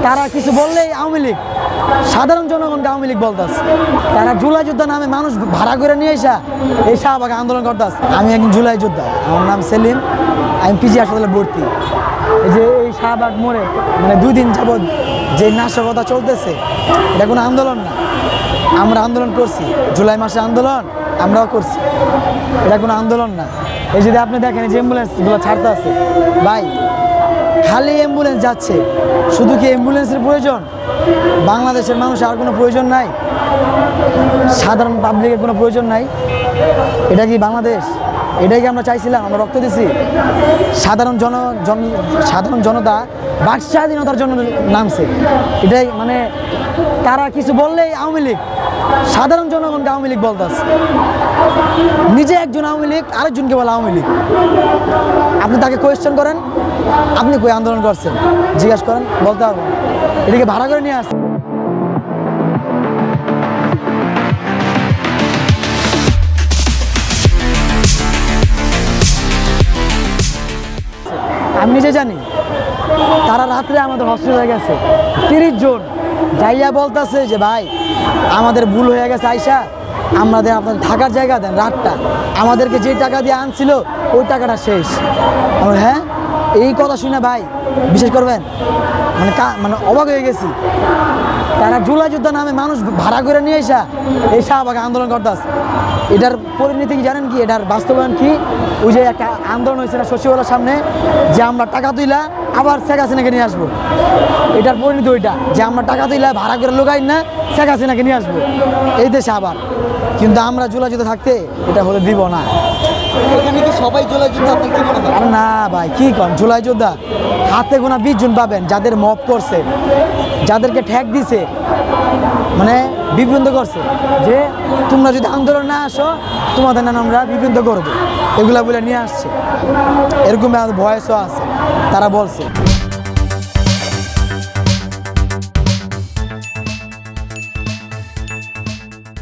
তারা কিছু বললেই আওয়ামী লীগ, সাধারণ জনগণকে আওয়ামী লীগ বলতেছে। তারা জুলাই যোদ্ধা নামে মানুষ ভাড়া করে নিয়ে এসা এই শাহবাগে আন্দোলন করতেছে। আমি একজন জুলাই যোদ্ধা, আমার নাম সেলিম, আমি পিজি হাসপাতালে ভর্তি। এই যে এই শাহবাগ মোড়ে মানে 2 দিন যাবৎ যে নাশকতা চলতেছে, এটা কোনো আন্দোলন না। আমরা আন্দোলন করছি, জুলাই মাসে আন্দোলন আমরাও করছি, এটা কোনো আন্দোলন না। এই যদি আপনি দেখেন যে অ্যাম্বুলেন্সগুলো ছাড়তে আছে, ভাই খালি অ্যাম্বুলেন্স যাচ্ছে, শুধু কি অ্যাম্বুলেন্সের প্রয়োজন? বাংলাদেশের মানুষ আর কোনো প্রয়োজন নাই? সাধারণ পাবলিকের কোনো প্রয়োজন নাই? এটা কি বাংলাদেশ? এটাই কি আমরা চাইছিলাম? আমরা রক্ত দিছি? সাধারণ জনতা বাক স্বাধীনতার জন্য নামছে, এটাই মানে তারা কিছু বললেই আওয়ামী লীগ, সাধারণ জনগণকে আওয়ামী লীগ বলতেছে। নিজে একজন আওয়ামী লীগ, আরেকজনকে বলে আওয়ামী লীগ। আপনি তাকে কোয়েশ্চেন করেন, আপনি কই আন্দোলন করছেন জিজ্ঞাসা করেন, বলতে পারবো না। এটাকে ভাড়া করে নিয়ে আসছে। আমি নিজে জানি, তারা রাত্রে আমাদের হসপিটালে গেছে 30 জন যাইয়া বলতেছে যে ভাই আমাদের ভুল হয়ে গেছে, আইসা আমাদের আপনাদের থাকার জায়গা দেন, রাতটা আমাদেরকে যে টাকা দিয়ে আনছিল ওই টাকাটা শেষ। আমরা হ্যাঁ, এই কথা শুনে ভাই বিশেষ করবেন মানে অবাক হয়ে গেছি। তারা জুলাই যোদ্ধা নামে মানুষ ভাড়া করে নিয়ে এসা এই শাহবাগে আন্দোলন করতেছে। এটার পরিণতি কি জানেন কি? এটার বাস্তবায়ন কি? ওই যে একটা আন্দোলন হয়েছে না সচিবালয়ের সামনে, যে আমরা টাকা তুইলা আবার শেখ হাসিনাকে নিয়ে আসবো। এটার পরিণতি ওইটা, যে আমরা টাকা তুইলা ভাড়া করে লোকাই না শেখ হাসিনাকে নিয়ে আসবো এই দেশে আবার। কিন্তু আমরা জুলাই যোদ্ধা থাকতে এটা হতে দিব না। এখানে কি সবাই জুলাই যোদ্ধা? আপনার কি মনে হয়? আরে না ভাই, কি কন জুলাই যোদ্ধা? হাতে গোনা 20 জন পাবেন যাদের মব করছে, যাদেরকে ঠ্যাক দিছে, মানে বিভ্রান্ত করছে যে তোমরা যদি আন্দোলন না আসো তোমাদের নাম আমরা বিভ্রান্ত করবো, এগুলা বলে নিয়ে আসছে। এরকম ভয়েসও আছে, তারা বলছে।